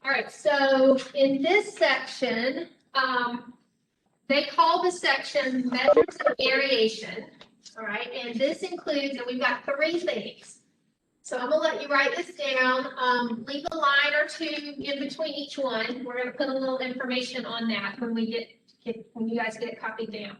All right, so in this section, they call the section measures of variation. All right, and this includes, and we've got 3 things. So I'm gonna let you write this down. Leave a line or 2 in between each one. We're gonna put a little information on that when we when you guys get it copied down.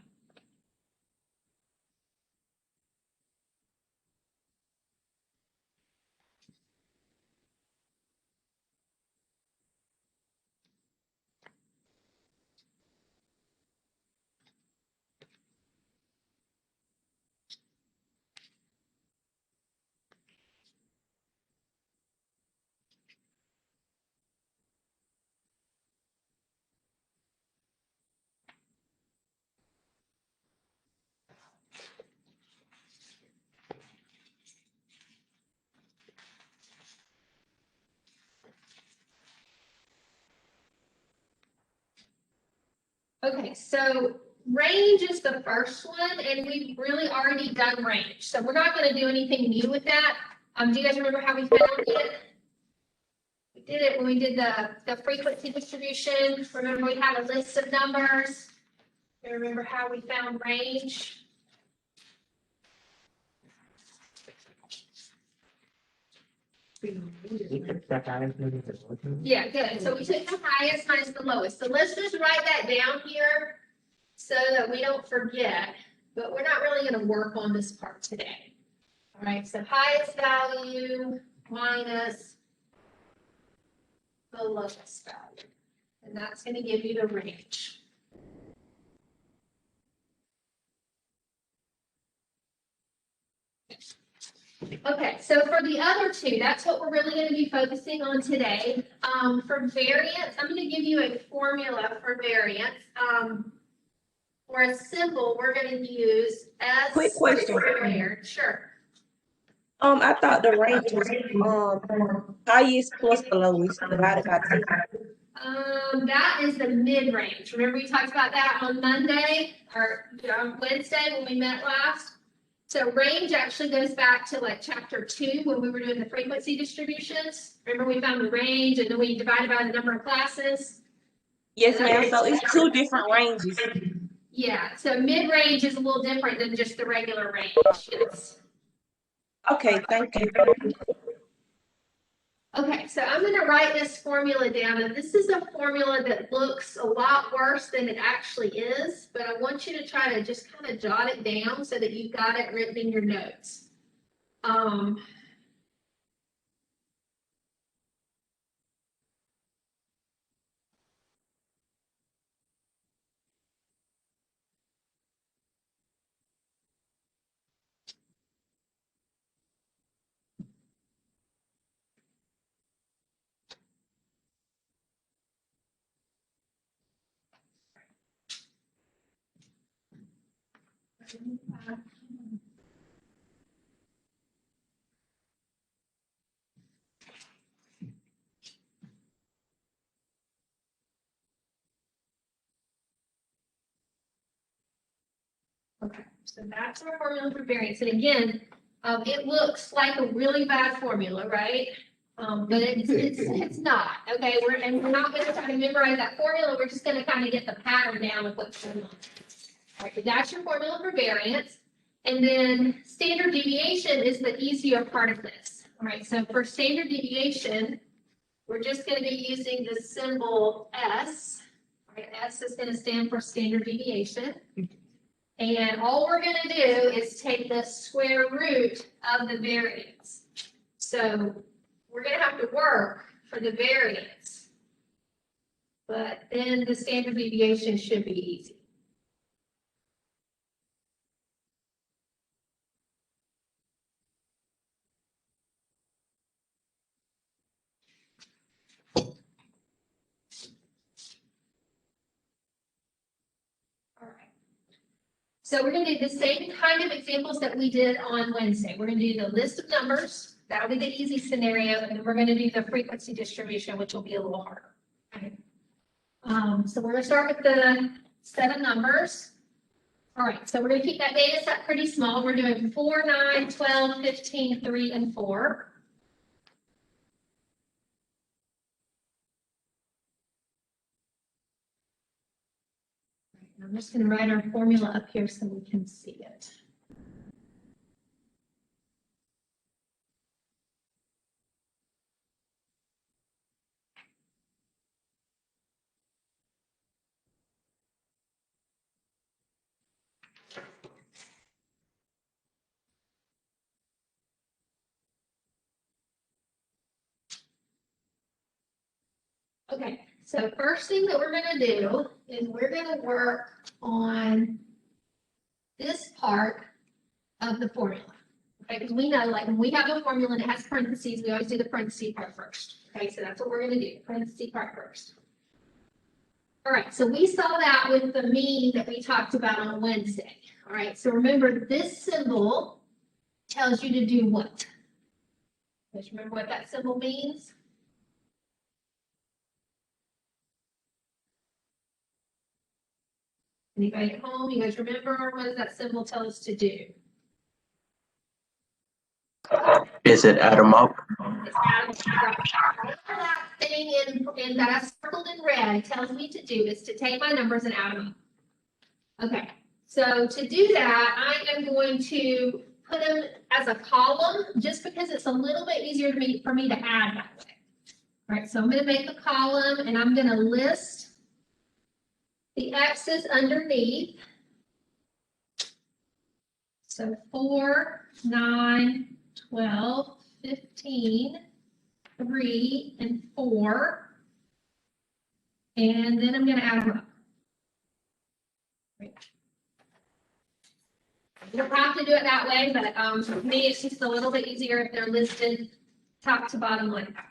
Okay, so range is the first one, and we've really already done range. So we're not going to do anything new with that. Do you guys remember how we found it? We did it when we did the frequency distribution. Remember we had a list of numbers. You remember how we found range? Yeah, good. So we took the highest minus the lowest. So let's just write that down here so that we don't forget, but we're not really going to work on this part today. All right, so highest value minus the lowest value, and that's going to give you the range. Okay, so for the other 2, that's what we're really going to be focusing on today. For variance, I'm going to give you a formula for variance. For a symbol, we're going to use S. Quick question. Sure. I thought the range was highest plus the lowest divided by 2. That is the mid-range. Remember we talked about that on Monday or on Wednesday when we met last? So range actually goes back to like chapter 2 when we were doing the frequency distributions. Remember we found the range and then we divided by the number of classes? Yes, ma'am. So it's 2 different ranges. Yeah, so mid-range is a little different than just the regular range. Okay, thank you. Okay, so I'm going to write this formula down, and this is a formula that looks a lot worse than it actually is, but I want you to try to just kind of jot it down so that you've got it written in your notes. Okay, so that's our formula for variance. And again, it looks like a really bad formula, right? But it's not. Okay, we're not going to try to memorize that formula. We're just going to kind of get the pattern down of what's going on. All right, so that's your formula for variance. And then standard deviation is the easier part of this. All right, so for standard deviation, we're just going to be using the symbol S. All right, S is going to stand for standard deviation. And all we're going to do is take the square root of the variance. So we're going to have to work for the variance, but then the standard deviation should be easy. So we're going to do the same kind of examples that we did on Wednesday. We're going to do the list of numbers. That'll be the easy scenario. And then we're going to do the frequency distribution, which will be a little harder. Okay. So we're going to start with the set of numbers. All right. So we're going to keep that data set pretty small. We're doing 4, 9, 12, 15, 3, and 4. I'm just gonna write our formula up here so we can see it. Okay, so first thing that we're gonna do is we're gonna work on this part of the formula. Okay, because we know, like, when we have a formula and it has parentheses, we always do the parentheses part first. Okay, so that's what we're gonna do, parentheses part first. All right, so we saw that with the mean that we talked about on Wednesday. All right, so remember this symbol tells you to do what? Just remember what that symbol means? Anybody at home, you guys remember, what does that symbol tell us to do? Is it add them up? It's add that thing in that I circled in red tells me to do is to take my numbers and add them up. Okay, so to do that, I am going to put them as a column just because it's a little bit easier for me to add that way. All right, so I'm going to make a column and I'm going to list the X's underneath. So 4, 9, 12, 15, 3, and 4. And then I'm going to add them up. You don't have to do it that way, but for me, it's just a little bit easier if they're listed top to bottom like that.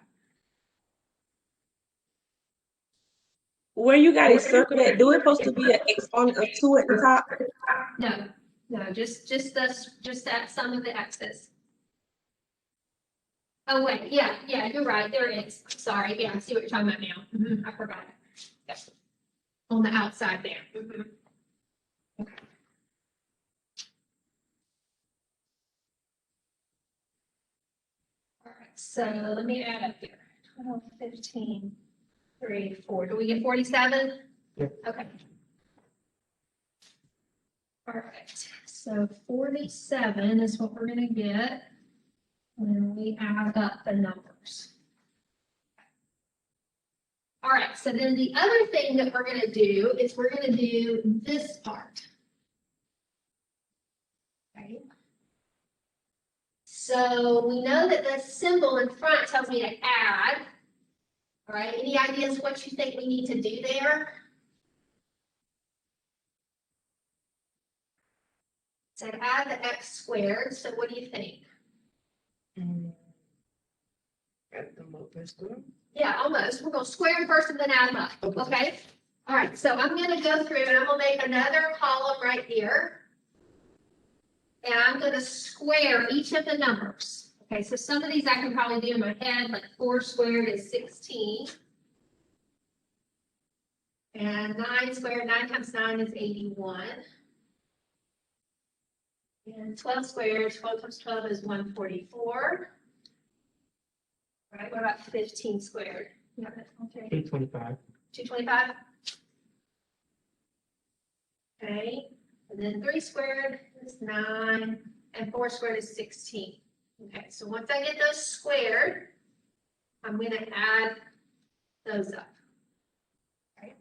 Where you got it circled at, do it supposed to be an exponent of 2 at the top? No, just that sum of the X's. Oh, wait, yeah, you're right, there it is. Sorry, yeah, I see what you're talking about now. I forgot it. Yes. On the outside there. Okay. All right, so let me add up here. 12, 15, 3, 4. Do we get 47? Yeah. Okay. All right, so 47 is what we're gonna get when we add up the numbers. All right, so then the other thing that we're gonna do is we're gonna do this part. Right? So we know that the symbol in front tells me to add. All right, any ideas what you think we need to do there? So add the X squared, so what do you think? Add them up and square. Yeah, almost. We're gonna square them first and then add them up, okay? All right, so I'm gonna go through and I'm gonna make another column right here. And I'm gonna square each of the numbers. Okay, so some of these I can probably do in my head, like 4 squared is 16. And 9 squared, 9 times 9 is 81. And 12 squared, 12 times 12 is 144. All right, what about 15 squared? You have that, okay. 825. 225. Okay, and then 3 squared is 9, and 4 squared is 16. Okay, so once I get those squared, I'm going to add those up. Okay.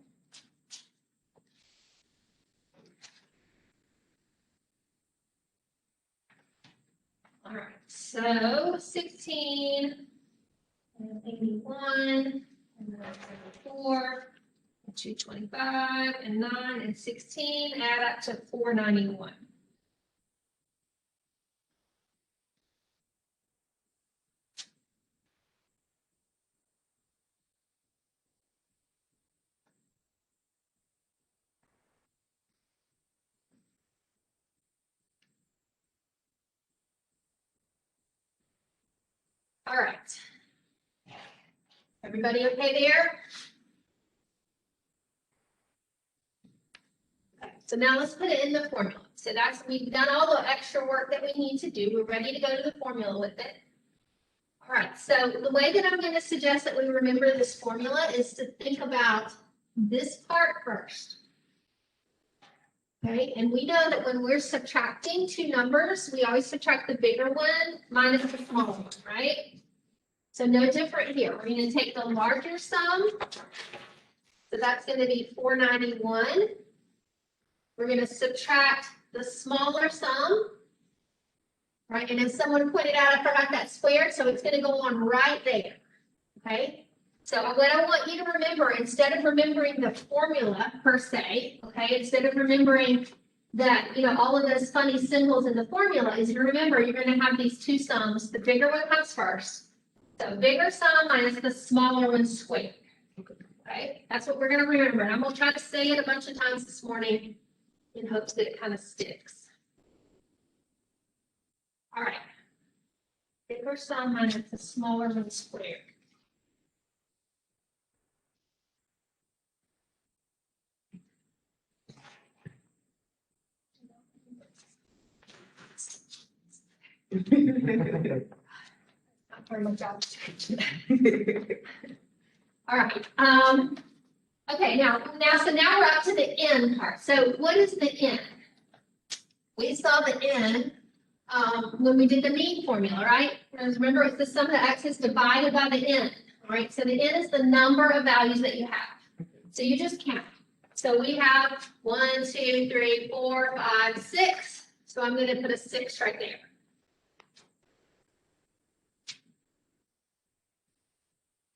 All right, so 16, and 81, and then 74. 225 and 9 and 16 add up to 491. All right. Everybody okay there? So now let's put it in the formula. So we've done all the extra work that we need to do. We're ready to go to the formula with it. All right, so the way that I'm going to suggest that we remember this formula is to think about this part first. Okay, and we know that when we're subtracting two numbers, we always subtract the bigger one minus the smaller one, right? So no different here. We're gonna take the larger sum. So that's gonna be 491. We're gonna subtract the smaller sum. Right, and if someone pointed out, I forgot that square, so it's gonna go on right there. Okay? So what I want you to remember, instead of remembering the formula per se, okay, instead of remembering that, all of those funny symbols in the formula, is you remember you're gonna have these two sums. The bigger one comes first. So bigger sum minus the smaller one squared. Okay, that's what we're gonna remember. And I'm gonna try to say it a bunch of times this morning in hopes that it kind of sticks. All right. Bigger sum minus the smaller one squared. Not part of my job description. All right, okay, so now we're up to the end part. So what is the end? We saw the end, when we did the mean formula, right? Remember, it's the sum of the x's divided by the n, all right? So the n is the number of values that you have. So you just count. So we have 1, 2, 3, 4, 5, 6. So I'm gonna put a 6 right there.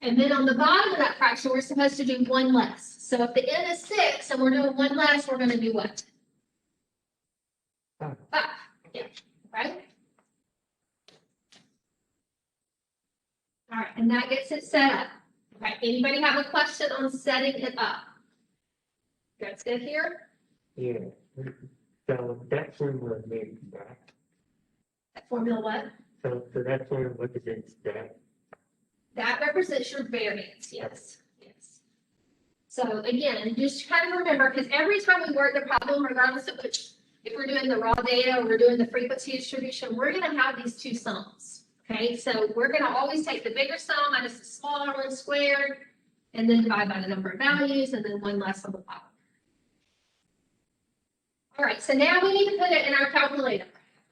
And then on the bottom of that fraction, we're supposed to do one less. So if the n is 6 and we're doing one less, we're going to do what? 5. Yeah, right? All right, and that gets it set up. All right, anybody have a question on setting it up? That's good here? Yeah, so that's when we're made that. That formula what? So that's when what is in stack. That represents your variance, yes, yes. So again, just kind of remember, because every time we work the problem, regardless of which, if we're doing the raw data or we're doing the frequency distribution, we're gonna have these two sums, okay? So we're gonna always take the bigger sum minus the smaller one squared, and then divide by the number of values, and then one less on the bottom. All right, so now we need to put it in our calculator.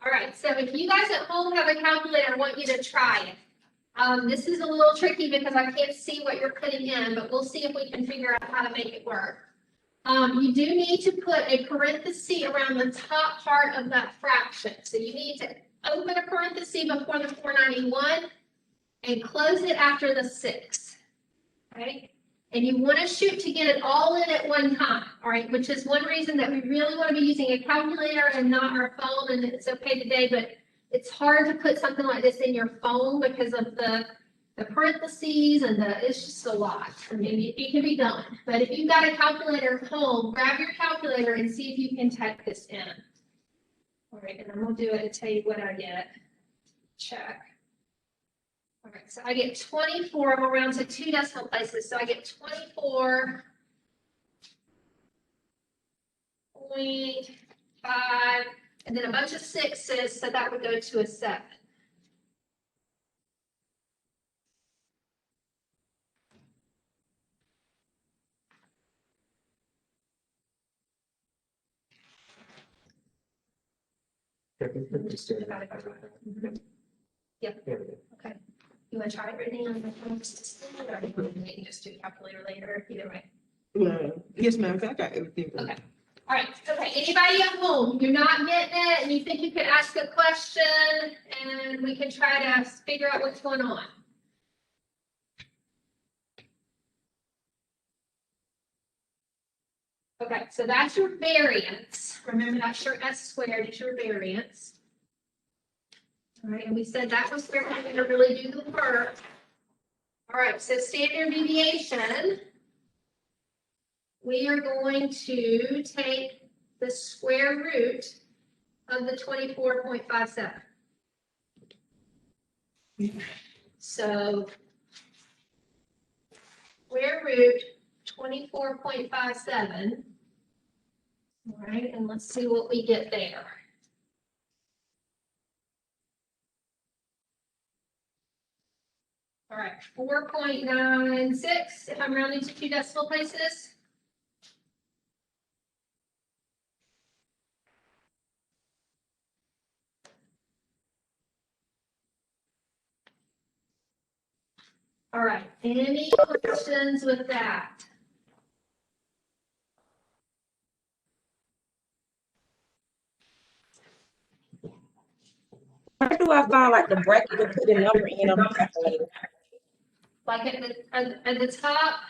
All right, so if you guys at home have a calculator, I want you to try it. This is a little tricky because I can't see what you're putting in, but we'll see if we can figure out how to make it work. You do need to put a parenthesis around the top part of that fraction. So you need to open a parenthesis before the 491 and close it after the 6. Okay? And you want to shoot to get it all in at one time, all right? Which is one reason that we really want to be using a calculator and not our phone, and it's okay today, but it's hard to put something like this in your phone because of the parentheses and it's just a lot. I mean, it can be done. But if you've got a calculator at home, grab your calculator and see if you can type this in. All right, and I'm gonna do it and tell you what I get. Check. All right, so I get 24, I'm around to 2 decimal places, so I get 24.5, and then a bunch of 6s, so that would go to a 7. Just do it about it. Yep. Okay. You want to try it right now on the phone system, or you can just do a calculator later, either way? Yes, ma'am, I got everything. Okay. All right, okay, anybody at home, you're not getting it, and you think you could ask a question, and we can try to figure out what's going on. Okay, so that's your variance. Remember, that's your S squared is your variance. All right, and we said that was where we're going to really do the work. All right, so standard deviation. We are going to take the square root of the 24.57. So square root 24.57. All right, and let's see what we get there. All right, 4.96 if I'm rounding to 2 decimal places. All right, any questions with that? Where do I find like the bracket to put the number in on the calculator? Like at the top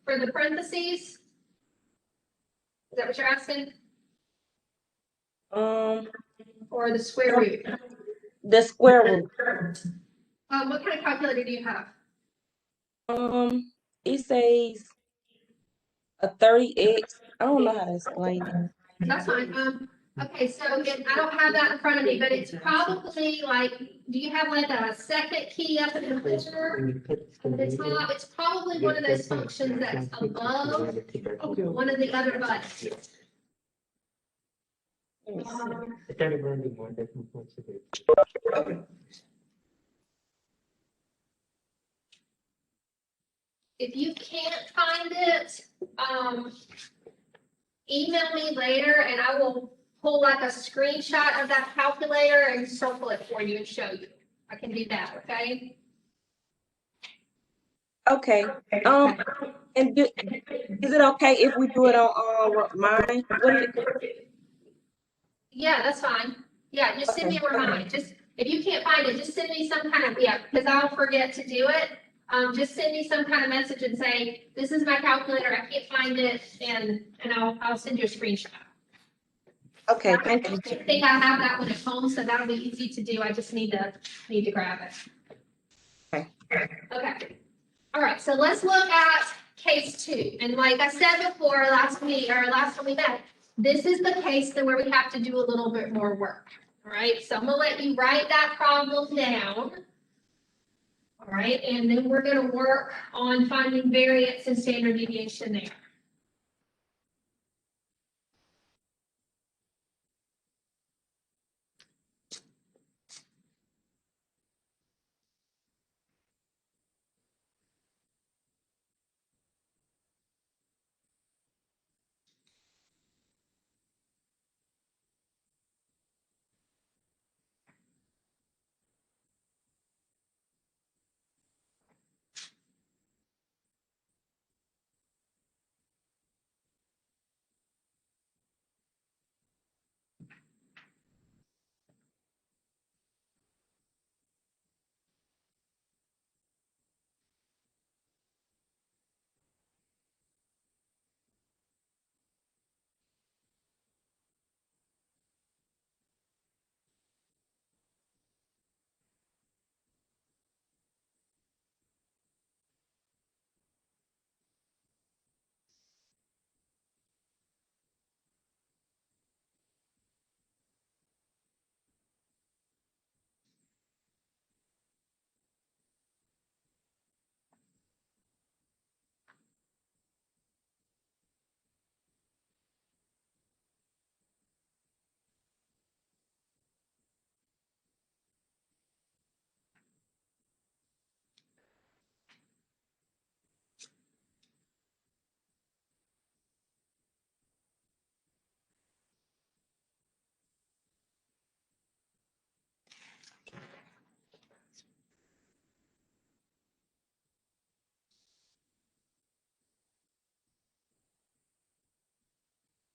for the parentheses? Is that what you're asking? Or the square root? The square root. What kind of calculator do you have? It says a 30x. I don't know how to explain it. That's fine. Okay, so I don't have that in front of me, but it's probably like, do you have like a second key up in the picture? At the top, it's probably one of those functions that's above one of the other buttons. Let me see. I can't remember more than what's it. Okay. If you can't find it, email me later and I will pull like a screenshot of that calculator and circle it for you and show you. I can do that, okay? Okay. And is it okay if we do it on mine? What is it? Yeah, that's fine. Yeah, just send me a reminder. Just, if you can't find it, just send me some kind of, yeah, because I'll forget to do it. Just send me some kind of message and say, this is my calculator, I can't find it, and I'll send you a screenshot. Okay, thank you. I think I have that one at home, so that'll be easy to do. I just need to grab it. Okay. Okay. All right, so let's look at case 2. And like I said before, last time we met, this is the case where we have to do a little bit more work. All right, so I'm gonna let you write that problem down. All right, and then we're gonna work on finding variance and standard deviation there.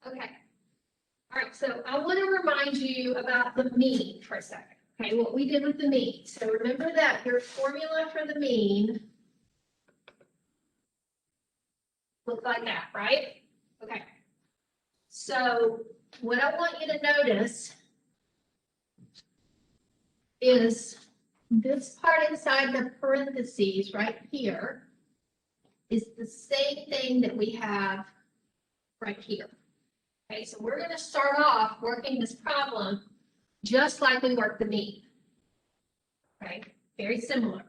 Okay. All right, so I want to remind you about the mean for a second. Okay, what we did with the mean. So remember that your formula for the mean looked like that, right? Okay. So what I want you to notice is this part inside the parentheses right here is the same thing that we have right here. Okay, so we're going to start off working this problem just like we worked the mean. Okay, very similar.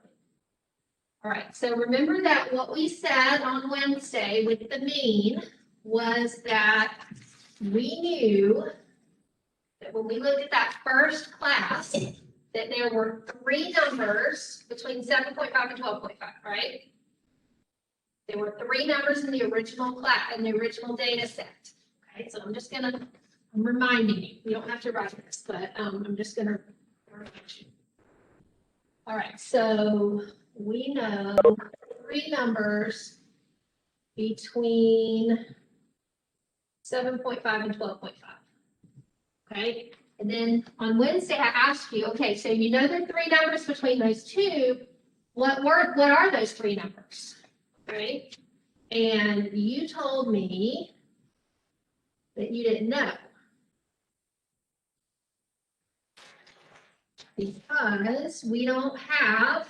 All right, so remember that what we said on Wednesday with the mean was that we knew that when we looked at that first class, that there were 3 numbers between 7.5 and 12.5, right? There were 3 numbers in the original class, in the original data set. Okay, so I'm reminding you. You don't have to write this, but I'm just gonna remind you. All right, so we know three numbers between 7.5 and 12.5. Okay, and then on Wednesday, I asked you, okay, so you know the three numbers between those two, what are those three numbers? Right? And you told me that you didn't know. Because we don't have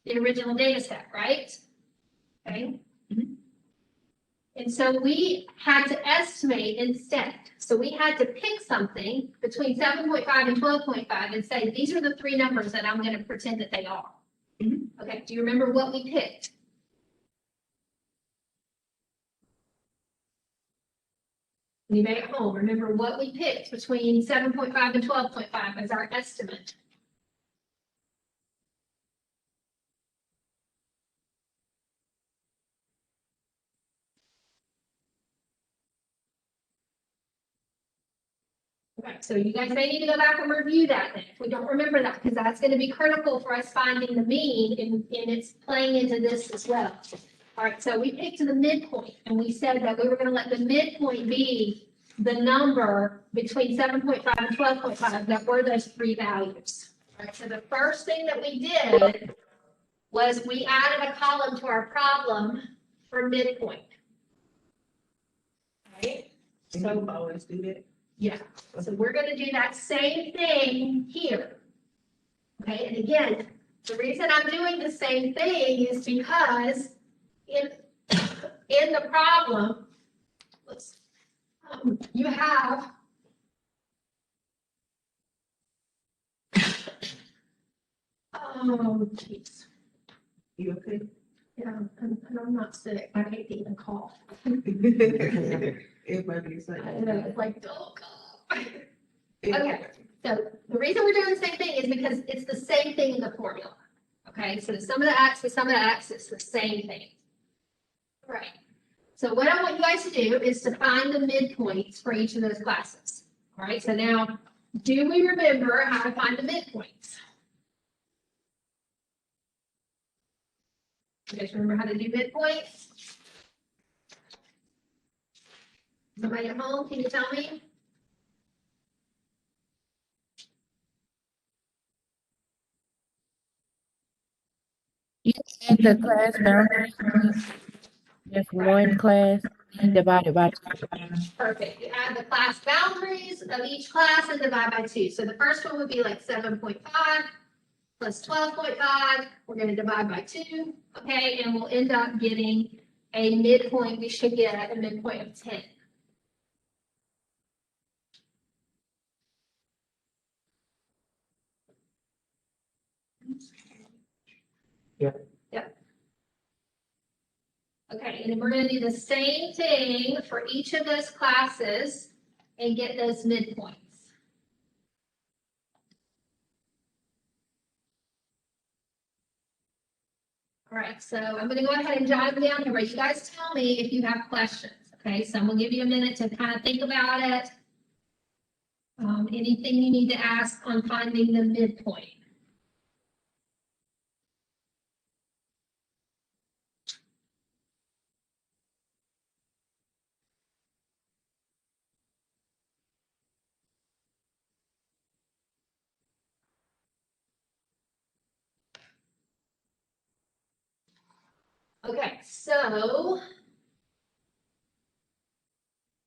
the original data set, right? Okay. And so we had to estimate instead. So we had to pick something between 7.5 and 12.5 and say, these are the three numbers that I'm going to pretend that they are. Okay, do you remember what we picked? Anybody at home, remember what we picked between 7.5 and 12.5 as our estimate? Okay, so you guys may need to go back and review that then, if we don't remember that, because that's going to be critical for us finding the mean, and it's playing into this as well. All right, so we picked the midpoint, and we said that we were going to let the midpoint be the number between 7.5 and 12.5 that were those three values. All right, so the first thing that we did was we added a column to our problem for midpoint. Right? So always do that. Yeah, so we're gonna do that same thing here. Okay, and again, the reason I'm doing the same thing is because in the problem, you have oh, jeez. You okay? Yeah, and I'm not sick. I hate to even cough. Everybody's like. I know, it's like, oh, God. Okay, so the reason we're doing the same thing is because it's the same thing in the formula. Okay, so the sum of the x with sum of the x, it's the same thing. All right, so what I want you guys to do is to find the midpoints for each of those classes. All right, so now, do we remember how to find the midpoints? You guys remember how to do midpoints? Somebody at home, can you tell me? Add the class boundaries, just one class divided by Perfect. You add the class boundaries of each class and divide by 2. So the first one would be like 7.5 plus 12.5. We're going to divide by 2. Okay, and we'll end up getting a midpoint. We should get a midpoint of 10. Yep. Yep. Okay, and then we're going to do the same thing for each of those classes and get those midpoints. All right, so I'm going to go ahead and jot them down here. You guys tell me if you have questions. Okay, so I'm going to give you a minute to kind of think about it. Anything you need to ask on finding the midpoint. Okay, so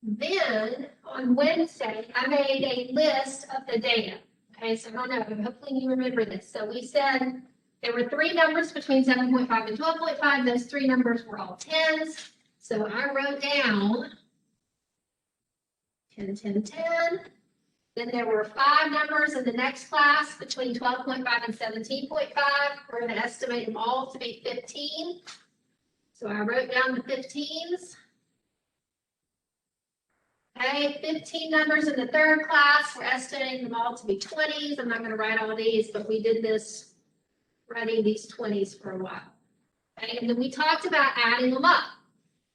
then on Wednesday, I made a list of the data. Okay, so I don't know, hopefully you remember this. So we said there were three numbers between 7.5 and 12.5. Those three numbers were all 10s. So I wrote down 10, 10, 10. Then there were 5 numbers in the next class between 12.5 and 17.5. We're going to estimate them all to be 15. So I wrote down the 15s. Okay, 15 numbers in the third class. We're estimating them all to be 20s. I'm not going to write all these, but we did this writing these 20s for a while. Okay, and then we talked about adding them up.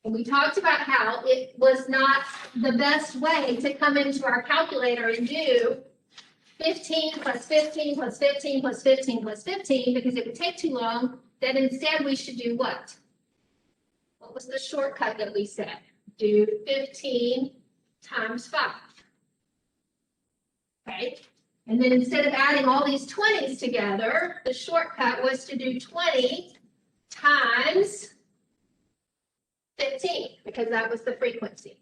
And we talked about how it was not the best way to come into our calculator and do 15 plus 15 plus 15 plus 15 plus 15 because it would take too long. Then instead we should do what? was the shortcut that we said? Do 15 times 5. Okay, and then instead of adding all these 20s together, the shortcut was to do 20 times 15, because that was the frequency.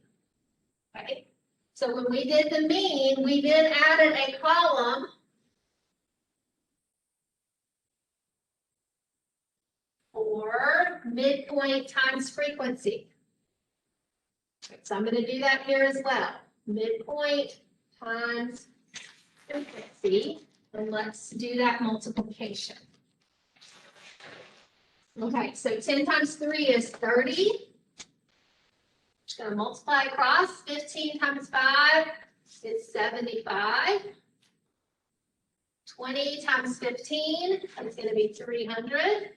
Okay, so when we did the mean, we then added a column for midpoint times frequency. So I'm going to do that here as well. Midpoint times frequency, and let's do that multiplication. Okay, so 10 times 3 is 30. Just going to multiply across. 15 times 5 is 75. 20 times 15 is going to be 300.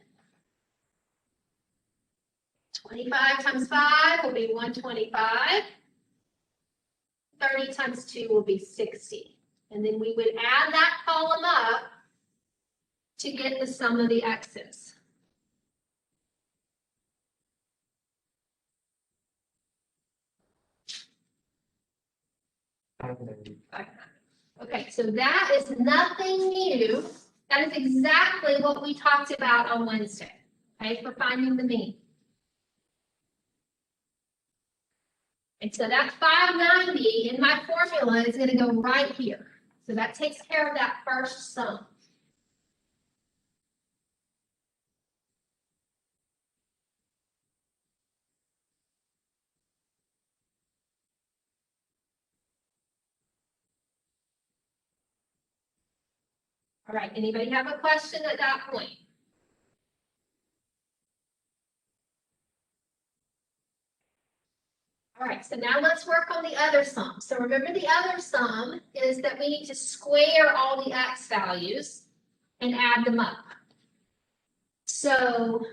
25 times 5 will be 125. 30 times 2 will be 60. And then we would add that column up to get the sum of the x's. Okay, so that is nothing new. That is exactly what we talked about on Wednesday, okay, for finding the mean. And so that 590 in my formula is going to go right here. So that takes care of that first sum. All right, anybody have a question at that point? All right, so now let's work on the other sum. So remember, the other sum is that we need to square all the x values and add them up. So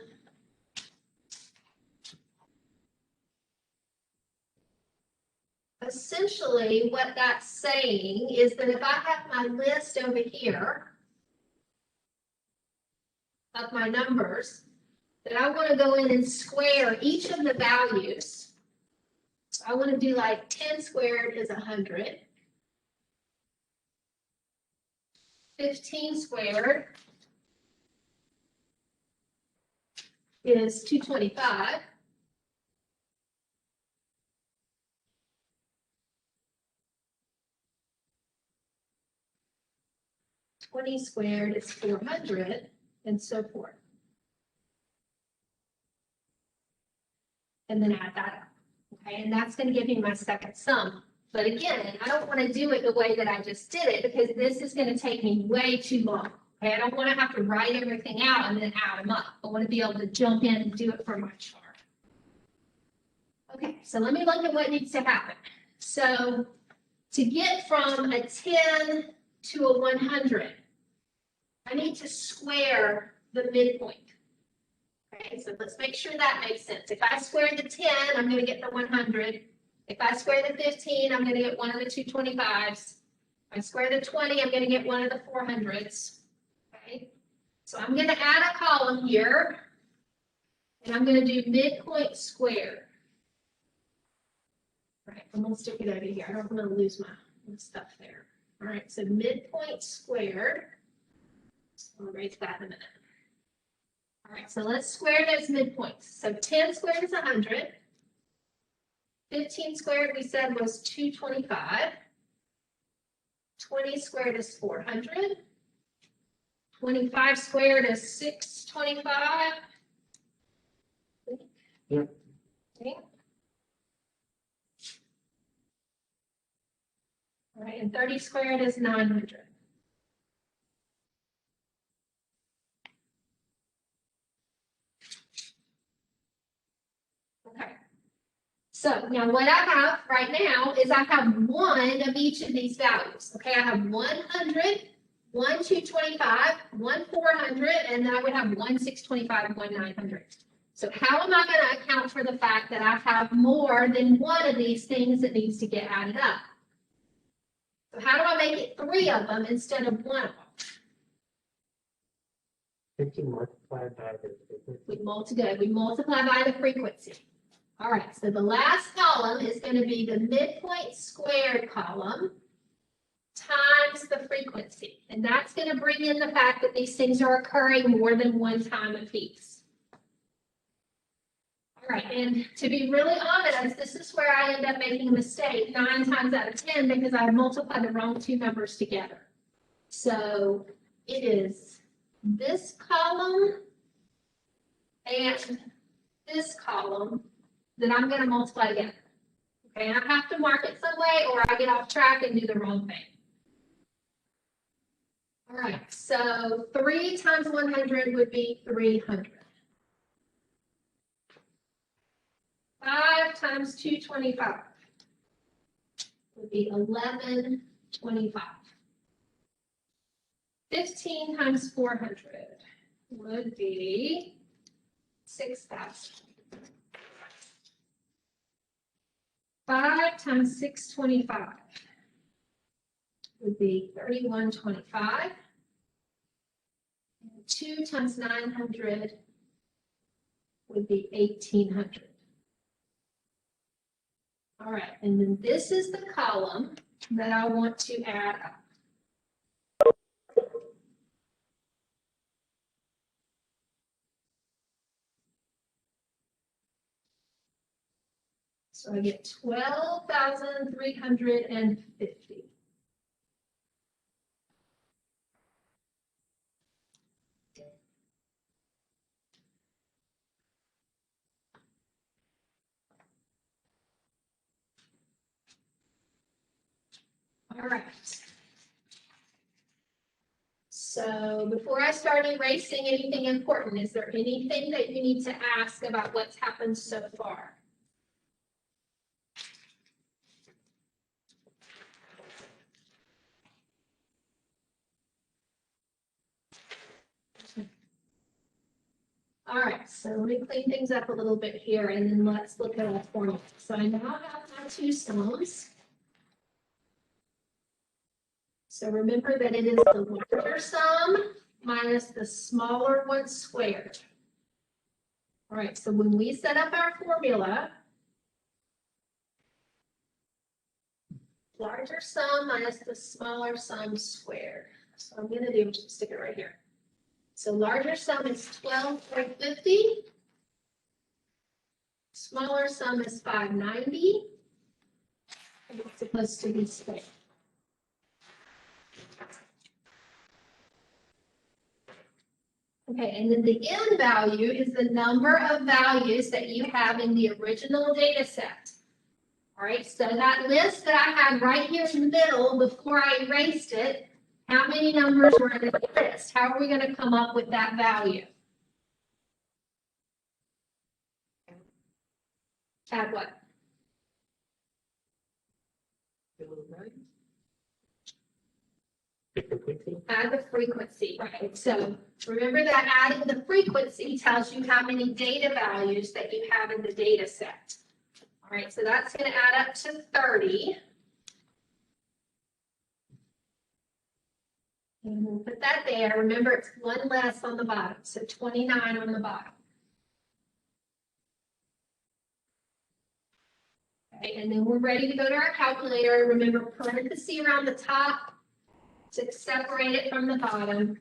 essentially what that's saying is that if I have my list over here of my numbers, that I want to go in and square each of the values. So I want to do like 10 squared is 100. 15 squared is 225. 20 squared is 400, and so forth. And then add that up. Okay, and that's going to give me my second sum. But again, I don't want to do it the way that I just did it, because this is going to take me way too long. Okay, I don't want to have to write everything out and then add them up. I want to be able to jump in and do it from my chart. Okay, so let me look at what needs to happen. So to get from a 10 to a 100, I need to square the midpoint. Okay, so let's make sure that makes sense. If I square the 10, I'm going to get the 100. If I square the 15, I'm going to get one of the 225s. If I square the 20, I'm going to get one of the 400s. Okay, so I'm going to add a column here, and I'm going to do midpoint squared. All right, I'm going to stick it over here. I don't want to lose my stuff there. All right, so midpoint squared. I'll erase that in a minute. All right, so let's square those midpoints. So 10 squared is 100. 15 squared we said was 225. 20 squared is 400. 25 squared is 625. Yep. Okay. All right, and 30 squared is 900. Okay. So now what I have right now is I have one of each of these values. Okay, I have 100, 1 225, 1 400, and then I would have 1 625, 1 900. So how am I going to account for the fact that I have more than one of these things that needs to get added up? So how do I make it 3 of them instead of 1 of them? 50 multiplied by the frequency. We multiply by the frequency. All right, so the last column is gonna be the midpoint squared column times the frequency. And that's gonna bring in the fact that these things are occurring more than one time a piece. All right, and to be really honest, this is where I end up making a mistake 9 times out of 10 because I multiply the wrong two numbers together. So it is this column and this column that I'm gonna multiply together. Okay, and I have to mark it some way or I get off track and do the wrong thing. All right, so 3 times 100 would be 300. 5 times 225 would be 1125. 15 times 400 would be 6,000. 5 times 625 would be 3125. 2 times 900 would be 1,800. All right, and then this is the column that I want to add up. So I get 12,350. All right. So before I start erasing anything important, is there anything that you need to ask about what's happened so far? All right, so let me clean things up a little bit here and then let's look at our formula. So I now have my two sums. So remember that it is the larger sum minus the smaller one squared. All right, so when we set up our formula, larger sum minus the smaller sum squared. So I'm gonna do, stick it right here. So larger sum is 12,450. Smaller sum is 590. And it's supposed to be squared. Okay, and then the n value is the number of values that you have in the original data set. All right, so that list that I had right here in the middle before I erased it, how many numbers were in the list? How are we going to come up with that value? Add what? The frequency? Add the frequency, right? So remember that adding the frequency tells you how many data values that you have in the data set. All right, so that's going to add up to 30. And we'll put that there. Remember, it's one less on the bottom, so 29 on the bottom. Okay, and then we're ready to go to our calculator. Remember, parenthesis around the top to separate it from the bottom.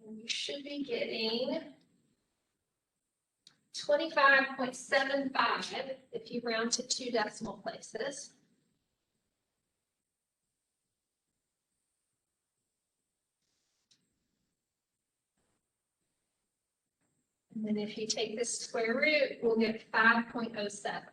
And you should be getting 25.75 if you round to 2 decimal places. And then if you take the square root, we'll get 5.07.